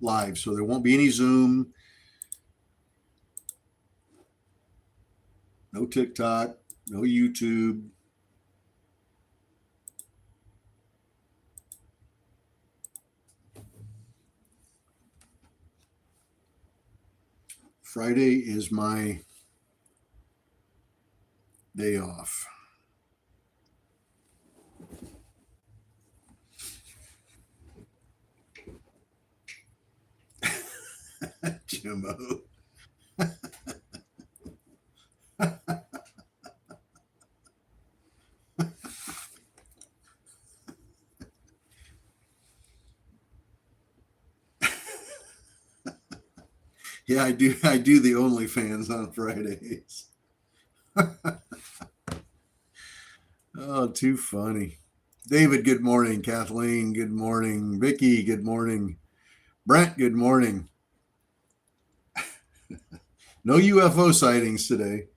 live. So there won't be any Zoom, no TikTok, no YouTube. Friday is my day off. Jimbo. Yeah, I do the OnlyFans on Fridays. Oh, too funny. David, good morning. Kathleen, good morning. Vicky, good morning. Brent, good morning. No UFO sightings today.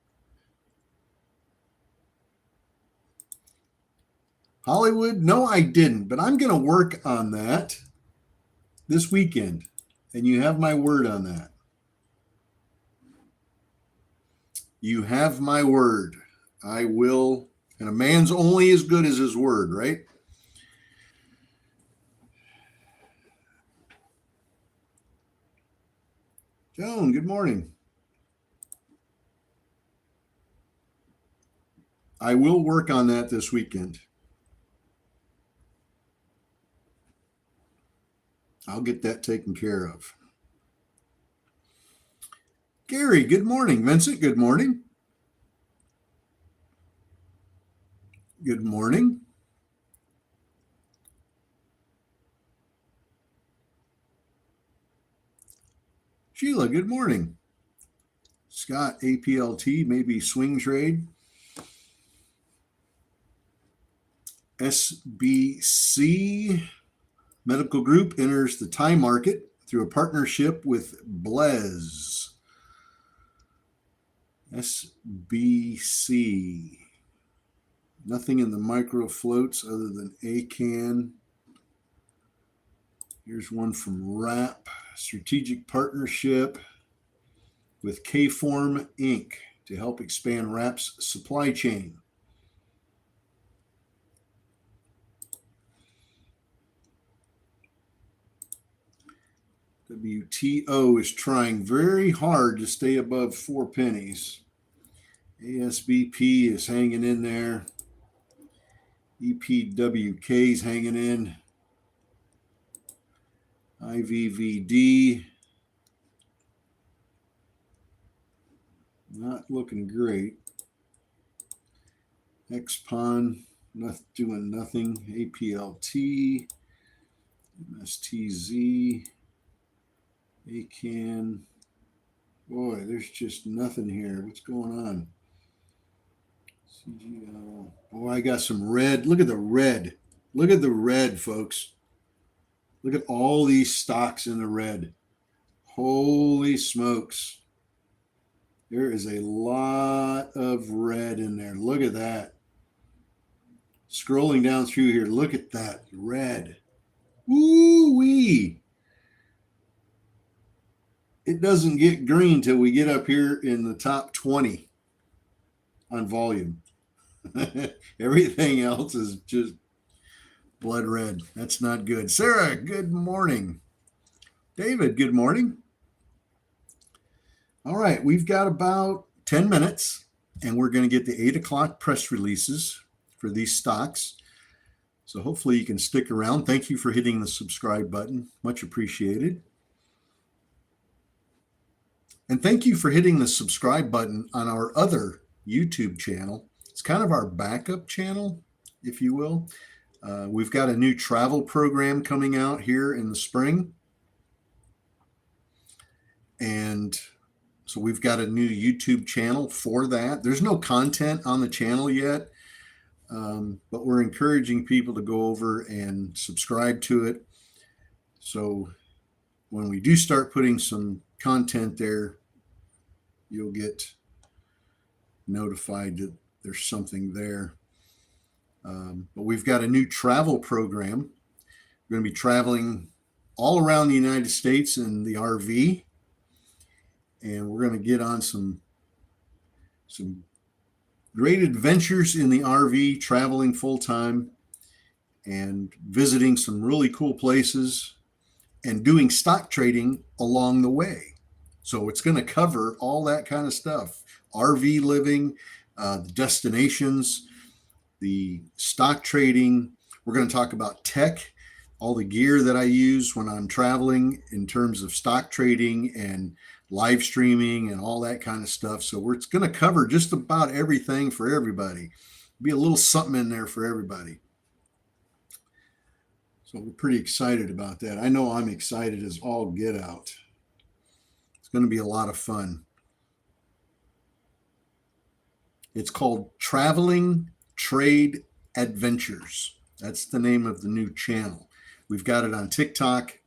Hollywood, no, I didn't, but I'm going to work on that this weekend. And you have my word on that. You have my word. I will. And a man's only as good as his word, right? Joan, good morning. I will work on that this weekend. I'll get that taken care of. Gary, good morning. Vincent, good morning. Good morning. Sheila, good morning. Scott, APLT, maybe swing trade. SBC Medical Group enters the Thai market through a partnership with Blez. SBC. Nothing in the micro floats other than ACAN. Here's one from WRAP. Strategic partnership with K-Form Inc. to help expand WRAP's supply chain. WTO is trying very hard to stay above 4 pennies. ASBP is hanging in there. EPWK is hanging in. IVVD not looking great. XPON not doing nothing. APLT, MSTZ, ACAN. Boy, there's just nothing here. What's going on? CGL. Oh, I got some red. Look at the red. Look at the red, folks. Look at all these stocks in the red. Holy smokes. There is a lot of red in there. Look at that. Scrolling down through here, look at that red. Woo-wee. It doesn't get green till we get up here in the top 20 on volume. Everything else is just blood red. That's not good. Sarah, good morning. David, good morning. All right, we've got about 10 minutes, and we're going to get the 8 o'clock press releases for these stocks. So hopefully you can stick around. Thank you for hitting the subscribe button. Much appreciated. And thank you for hitting the subscribe button on our other YouTube channel. It's kind of our backup channel, if you will. We've got a new travel program coming out here in the spring. And so we've got a new YouTube channel for that. There's no content on the channel yet, but we're encouraging people to go over and subscribe to it. So when we do start putting some content there, you'll get notified that there's something there. But we've got a new travel program. We're going to be traveling all around the United States in the RV, and we're going to get on some great adventures in the RV, traveling full time and visiting some really cool places and doing stock trading along the way. So it's going to cover all that kind of stuff: RV living, the destinations, the stock trading. We're going to talk about tech, all the gear that I use when I'm traveling in terms of stock trading and live streaming and all that kind of stuff. So it's going to cover just about everything for everybody. Be a little something in there for everybody. So we're pretty excited about that. I know I'm excited as all get out. It's going to be a lot of fun. It's called Traveling Trade Adventures. That's the name of the new channel. We've got it on TikTok,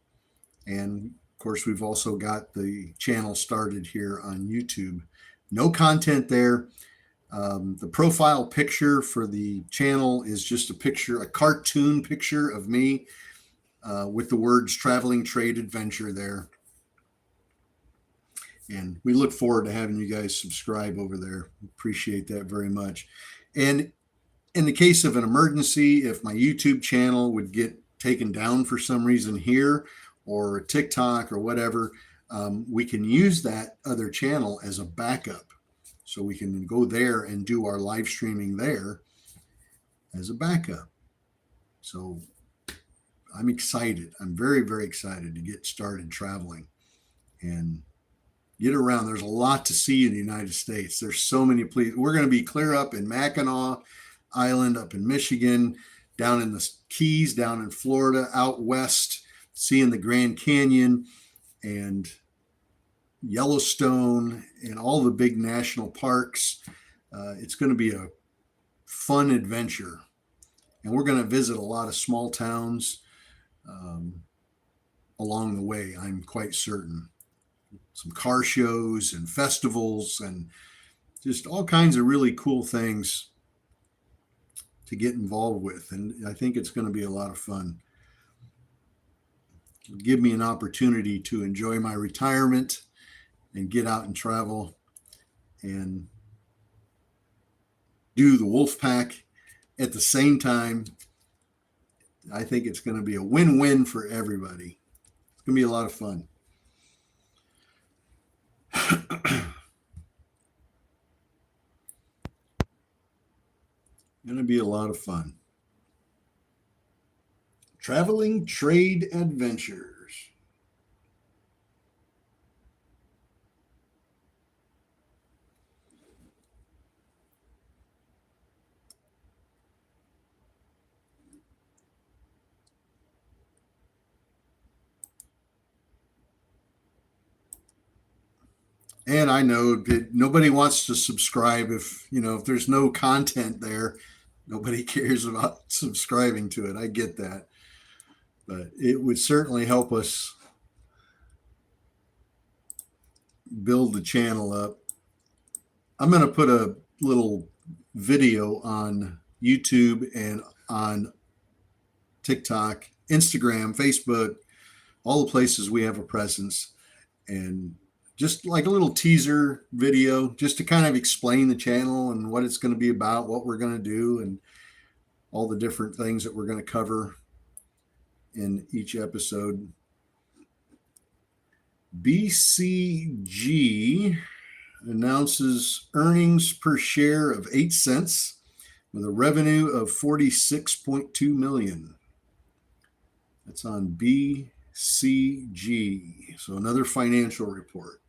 and of course, we've also got the channel started here on YouTube. No content there. The profile picture for the channel is just a picture, a cartoon picture of me with the words Traveling Trade Adventure there. And we look forward to having you guys subscribe over there. Appreciate that very much. And in the case of an emergency, if my YouTube channel would get taken down for some reason here, or TikTok or whatever, we can use that other channel as a backup. So we can go there and do our live streaming there as a backup. So I'm excited. I'm very, very excited to get started traveling and get around. There's a lot to see in the United States. There's so many places. We're going to be clear up in Mackinac Island, up in Michigan, down in the Keys, down in Florida, out west, seeing the Grand Canyon and Yellowstone and all the big national parks. It's going to be a fun adventure. And we're going to visit a lot of small towns along the way, I'm quite certain. Some car shows and festivals and just all kinds of really cool things to get involved with. And I think it's going to be a lot of fun. It'll give me an opportunity to enjoy my retirement and get out and travel and do the wolf pack at the same time. I think it's going to be a win-win for everybody. It's going to be a lot of fun. Going to be a lot of fun. Traveling Trade Adventures. And I know that nobody wants to subscribe if there's no content there. Nobody cares about subscribing to it. I get that. But it would certainly help us build the channel up. I'm going to put a little video on YouTube and on TikTok, Instagram, Facebook, all the places we have a presence, and just like a little teaser video just to kind of explain the channel and what it's going to be about, what we're going to do, and all the different things that we're going to cover in each episode. BCG announces earnings per share of 8 cents with a revenue of $46.2 million. That's on BCG. So another financial report.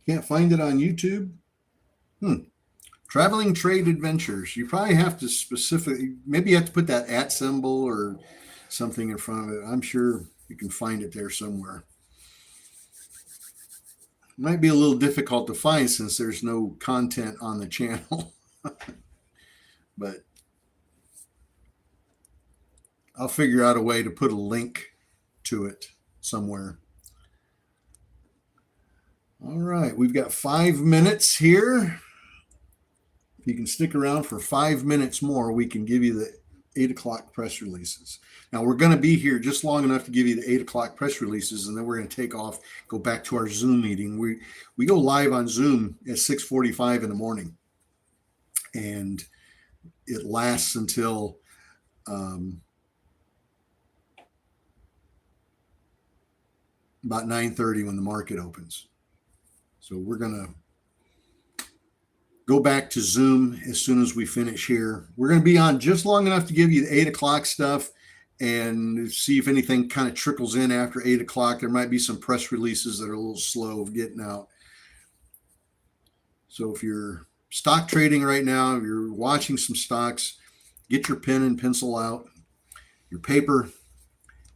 Can't find it on YouTube? Traveling Trade Adventures. You probably have to maybe you have to put that @ symbol or something in front of it. I'm sure you can find it there somewhere. It might be a little difficult to find since there's no content on the channel. But I'll figure out a way to put a link to it somewhere. All right, we've got 5 minutes here. If you can stick around for 5 minutes more, we can give you the 8 o'clock press releases. Now we're going to be here just long enough to give you the 8 o'clock press releases, and then we're going to take off, go back to our Zoom meeting. We go live on Zoom at 6:45 in the morning, and it lasts until about 9:30 when the market opens. So we're going to go back to Zoom as soon as we finish here. We're going to be on just long enough to give you the 8 o'clock stuff and see if anything kind of trickles in after 8 o'clock. There might be some press releases that are a little slow of getting out. So if you're stock trading right now, if you're watching some stocks, get your pen and pencil out, your paper,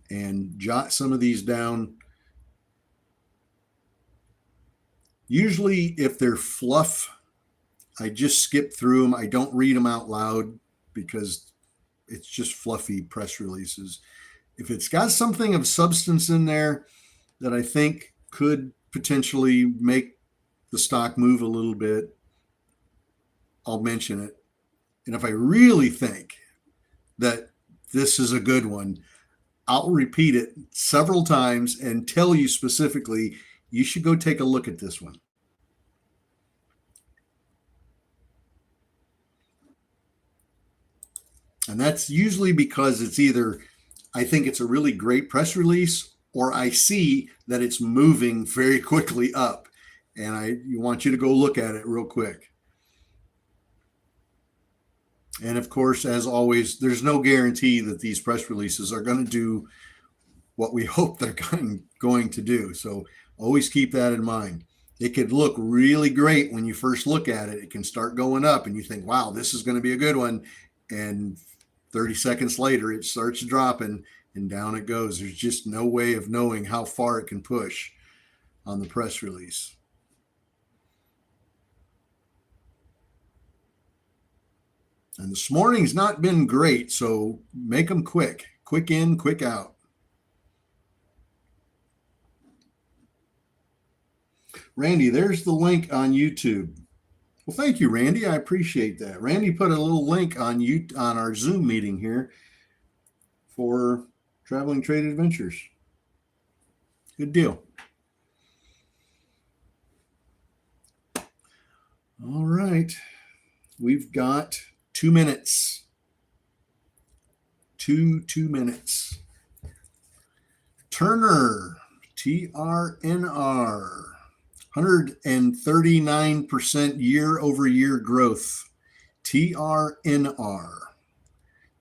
and jot some of these down. Usually if they're fluff, I just skip through them. I don't read them out loud because it's just fluffy press releases. If it's got something of substance in there that I think could potentially make the stock move a little bit, I'll mention it. And if I really think that this is a good one, I'll repeat it several times and tell you specifically, you should go take a look at this one. And that's usually because it's either I think it's a really great press release, or I see that it's moving very quickly up, and you want you to go look at it real quick. And of course, as always, there's no guarantee that these press releases are going to do what we hope they're going to do. So always keep that in mind. It could look really great when you first look at it. It can start going up and you think, wow, this is going to be a good one. And 30 seconds later, it starts dropping and down it goes. There's just no way of knowing how far it can push on the press release. And this morning's not been great, so make them quick. Quick in, quick out. Randy, there's the link on YouTube. Well, thank you, Randy. I appreciate that. Randy put a little link on our Zoom meeting here for Traveling Trade Adventures. Good deal. All right. We've got 2 minutes. Two minutes. Turner, TRNR. 139% year-over-year growth. TRNR.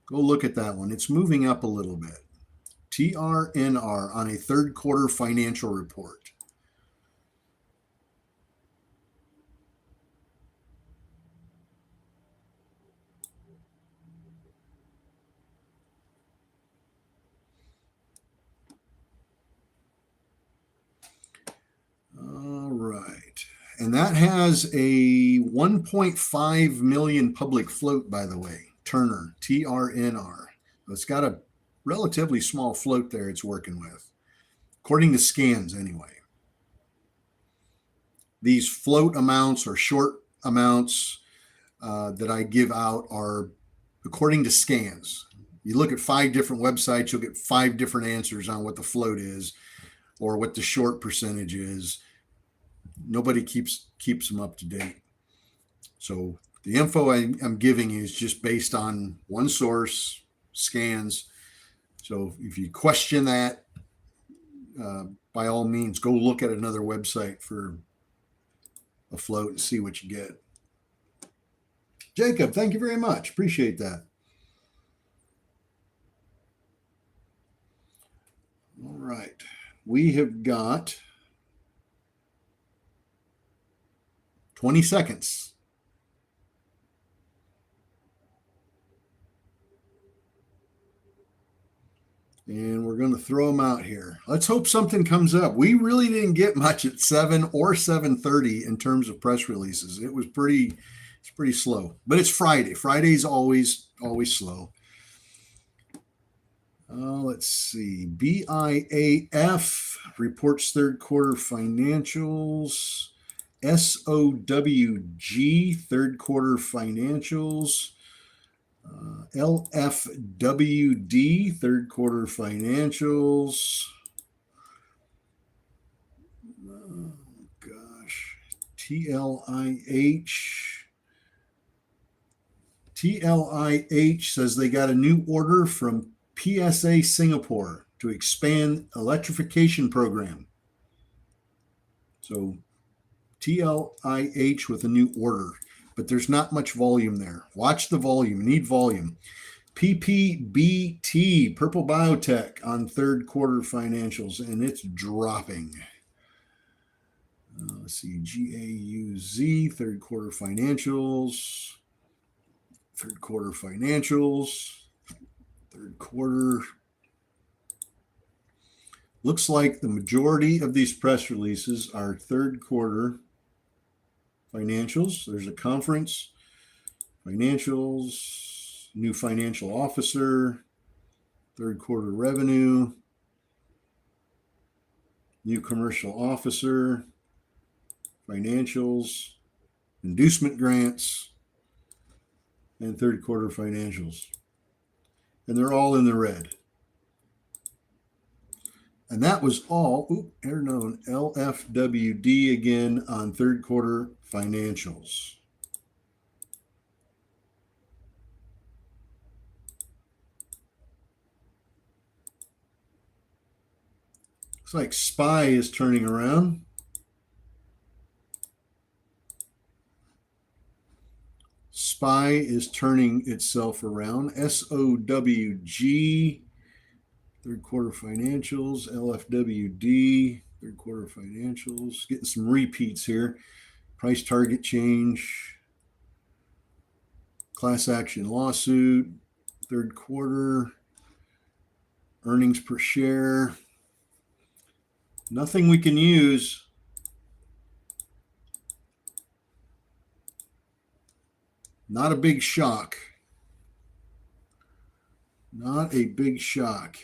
Go look at that one. It's moving up a little bit. TRNR on a third quarter financial report. All right. And that has a 1.5 million public float, by the way. Turner, TRNR. So it's got a relatively small float there it's working with, according to scans anyway. These float amounts or short amounts that I give out are according to scans. You look at 5 different websites, you'll get 5 different answers on what the float is or what the short percentage is. Nobody keeps them up to date. So the info I'm giving you is just based on one source, scans. So if you question that, by all means, go look at another website for a float and see what you get. Jacob, thank you very much. Appreciate that. All right. We have got 20 seconds. And we're going to throw them out here. Let's hope something comes up. We really didn't get much at 7 or 7:30 in terms of press releases. It's pretty slow. But it's Friday. Friday's always slow. Let's see. BIAF reports third quarter financials. SOWG third quarter financials. LFWD, third quarter financials. Oh, gosh. TLIH. TLIH says they got a new order from PSA Singapore to expand electrification program. So TLIH with a new order, but there's not much volume there. Watch the volume. You need volume. PPBT, Purple Biotech, on third quarter financials, and it's dropping. Let's see, GAUZ, third quarter financials. Third quarter financials. Third quarter. Looks like the majority of these press releases are third quarter financials. There's a conference, financials, new financial officer, third quarter revenue, new commercial officer, financials, inducement grants, and third quarter financials. And they're all in the red. And that was all, here known, LFWD again on third quarter financials. Looks like SPY is turning around. SPY is turning itself around. SOWG, third quarter financials. LFWD, third quarter financials. Getting some repeats here. Price target change. Class action lawsuit. Third quarter. Earnings per share. Nothing we can use. Not a big shock. Not a big shock.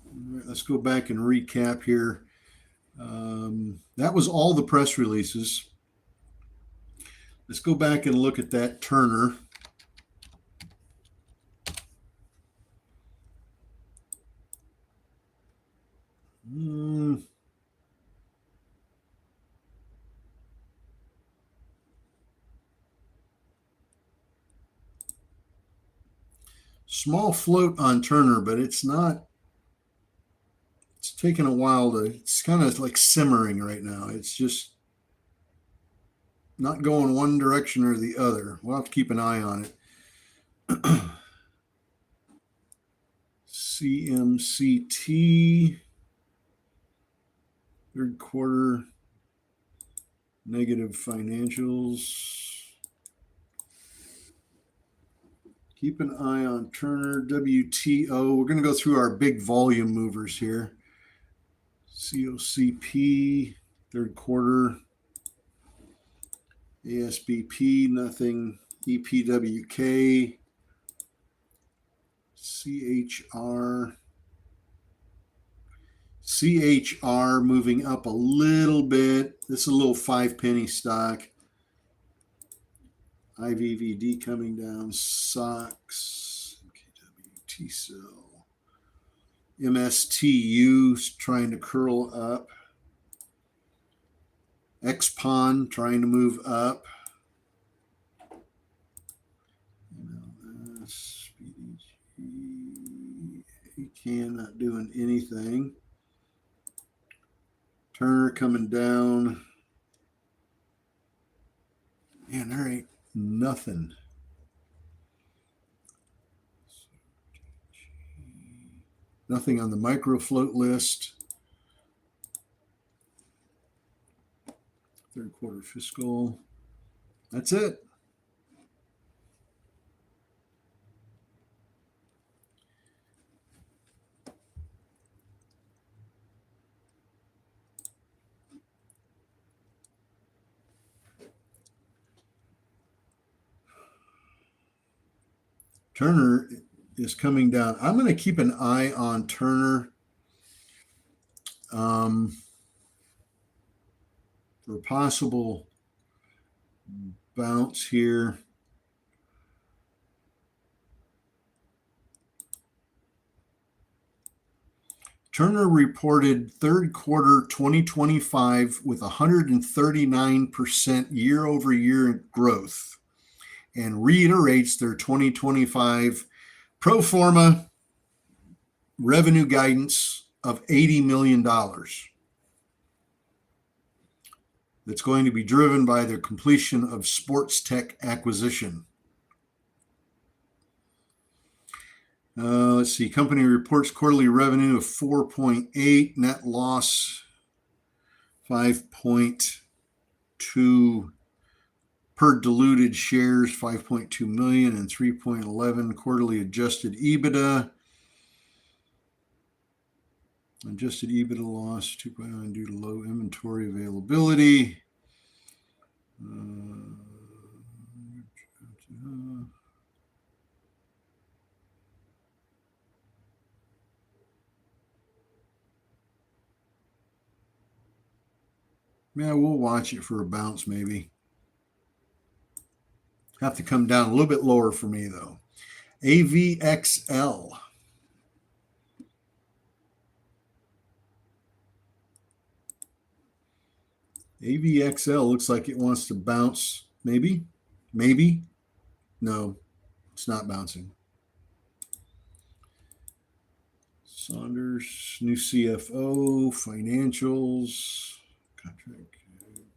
All right, let's go back and recap here. That was all the press releases. Let's go back and look at that Turner. Small float on Turner, but it's not. It's taken a while to. It's kind of like simmering right now. It's just not going one direction or the other. We'll have to keep an eye on it. CMCT, third quarter negative financials. Keep an eye on Turner, WTO. We're going to go through our big volume movers here. COCP, third quarter. ASBP, nothing. EPWK. CHR. CHR moving up a little bit. This is a little 5-penny stock. IVVD coming down. SOX. KWT cell. MSTU trying to curl up. XPON trying to move up. ACAN not doing anything. Turner coming down. Man, there ain't nothing. Nothing on the micro float list. Third quarter fiscal. That's it. Turner is coming down. I'm going to keep an eye on Turner for possible bounce here. Turner reported third quarter 2025 with 139% year-over-year growth and reiterates their 2025 pro forma revenue guidance of $80 million. That's going to be driven by the completion of Sports Tech acquisition. Let's see. Company reports quarterly revenue of 4.8, net loss 5.2 per diluted shares, 5.2 million and 3.11 quarterly adjusted EBITDA. Adjusted EBITDA loss 2.9 due to low inventory availability. Yeah, we'll watch it for a bounce maybe. Have to come down a little bit lower for me though. AVXL. AVXL looks like it wants to bounce. Maybe. No, it's not bouncing. Saunders, new CFO, financials, contract,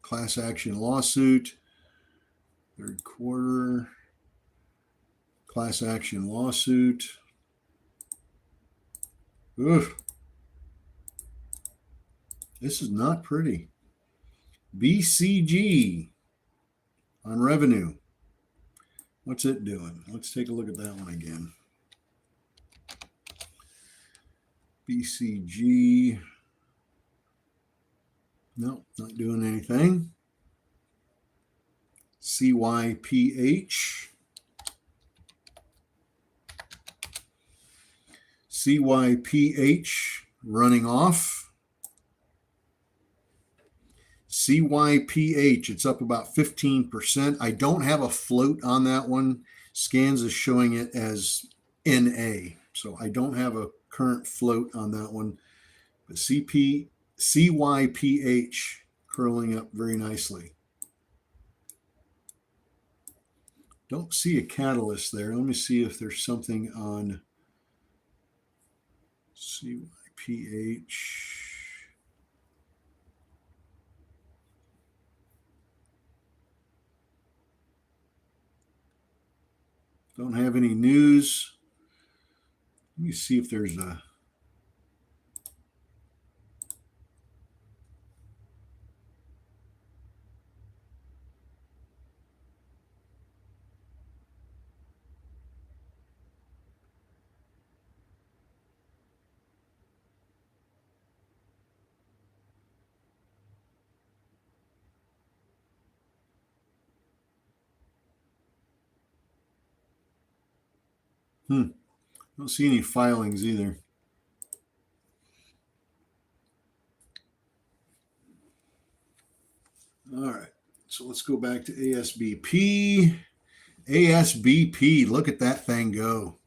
class action lawsuit, third quarter, class action lawsuit. Ugh. This is not pretty. BCG on revenue. What's it doing? Let's take a look at that one again. BCG. No, not doing anything. CYPH. CYPH running off. CYPH, it's up about 15%. I don't have a float on that one. Scans is showing it as NA. So I don't have a current float on that one. But CYPH curling up very nicely. Don't see a catalyst there. Let me see if there's something on CYPH. Don't have any news. Let me see if there's a don't see any filings either. All right, so let's go back to ASBP. ASBP, look at that thing go.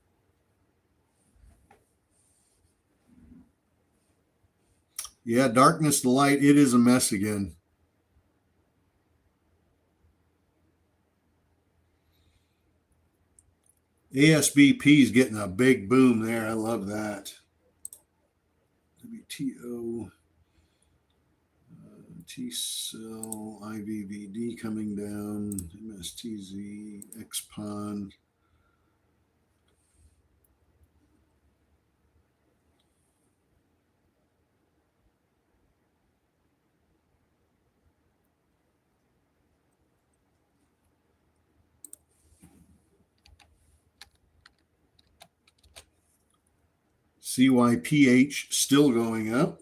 Yeah, darkness to light, it is a mess again. ASBP is getting a big boom there. I love that. WTO, T-cell, IVVD coming down, MSTZ, XPON. CYPH still going up.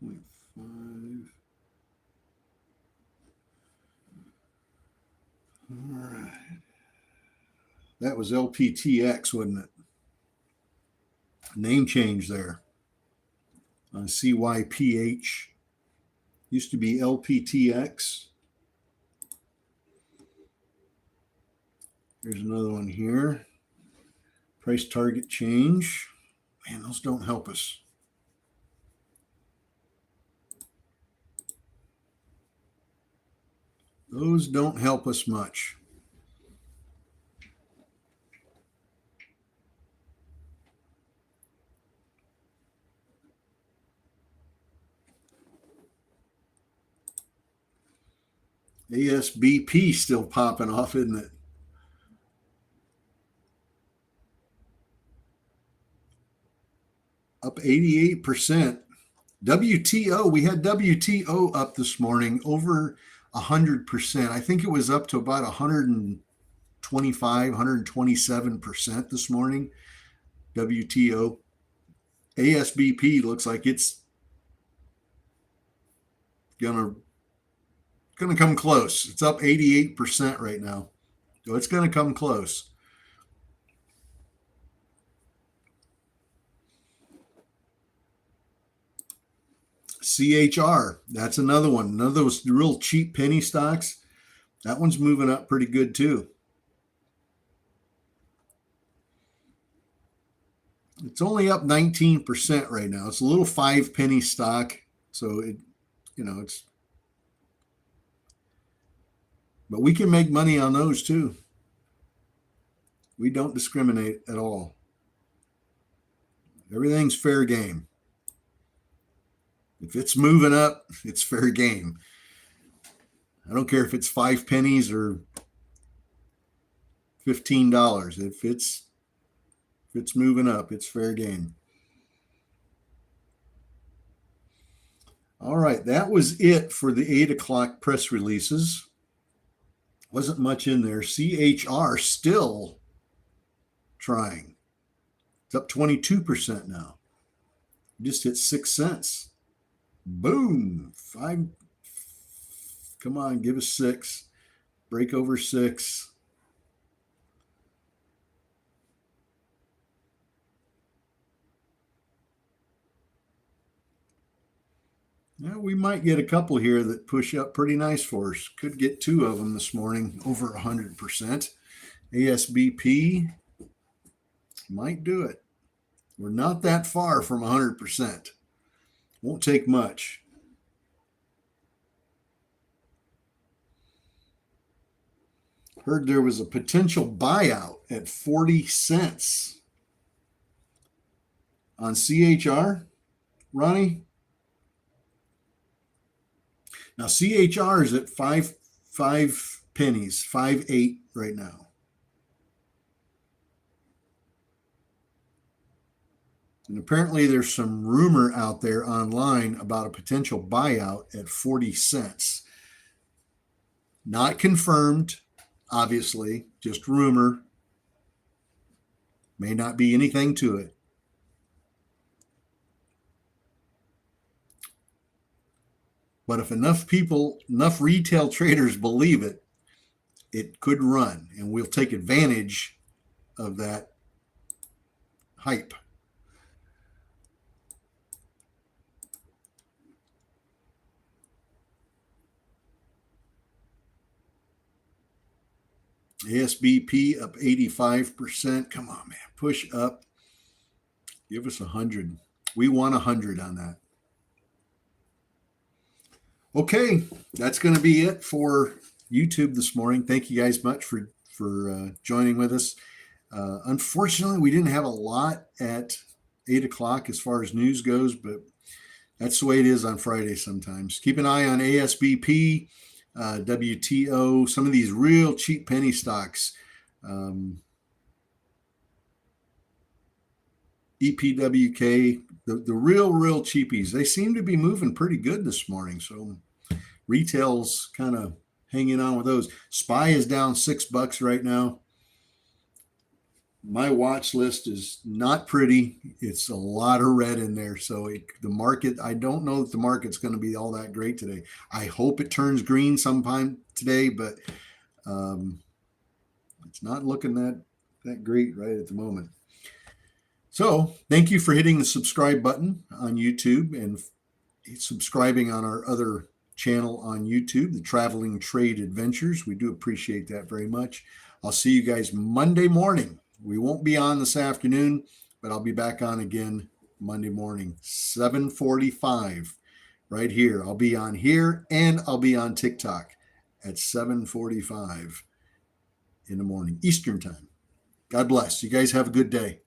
$2.5. That was LPTX, wasn't it? Name change there. CYPH. Used to be LPTX. There's another one here. Price target change. Man, those don't help us. Those don't help us much. ASBP still popping off, isn't it? Up 88%. WTO, we had WTO up this morning over 100%. I think it was up to about 125, 127% this morning. WTO. ASBP looks like it's gonna come close. It's up 88% right now. So it's gonna come close. CHR, that's another one. None of those real cheap penny stocks. That one's moving up pretty good too. It's only up 19% right now. It's a little 5 penny stock. So it's, but we can make money on those too. We don't discriminate at all. Everything's fair game. If it's moving up, it's fair game. I don't care if it's 5 pennies or $15. If it's moving up, it's fair game. All right, that was it for the 8 o'clock press releases. Wasn't much in there. CHR still trying. It's up 22% now. Just hit 6 cents. Boom. 5. Come on, give us 6. Break over 6. Yeah, we might get a couple here that push up pretty nice for us. Could get 2 of them this morning over 100%. ASBP might do it. We're not that far from 100%. Won't take much. Heard there was a potential buyout at 40 cents on CHR, Ronnie. Now CHR is at 5 pennies, 5.8 right now. And apparently there's some rumor out there online about a potential buyout at 40 cents. Not confirmed, obviously, just rumor. May not be anything to it. But if enough retail traders believe it, it could run, and we'll take advantage of that hype. ASBP up 85%. Come on, man. Push up. Give us 100. We want 100 on that. Okay, that's going to be it for YouTube this morning. Thank you guys much for joining with us. Unfortunately, we didn't have a lot at 8 o'clock as far as news goes, but that's the way it is on Friday sometimes. Keep an eye on ASBP, WTO, some of these real cheap penny stocks. EPWK, the real cheapies, they seem to be moving pretty good this morning. So retail's kind of hanging on with those. SPY is down $6 right now. My watch list is not pretty. It's a lot of red in there. So the market, I don't know that the market's going to be all that great today. I hope it turns green sometime today, but it's not looking that great right at the moment. So thank you for hitting the subscribe button on YouTube and subscribing on our other channel on YouTube, the Traveling Trade Adventures. We do appreciate that very much. I'll see you guys Monday morning. We won't be on this afternoon, but I'll be back on again Monday morning, 7:45, right here. I'll be on here and I'll be on TikTok at 7:45 in the morning, Eastern time. God bless. You guys have a good day.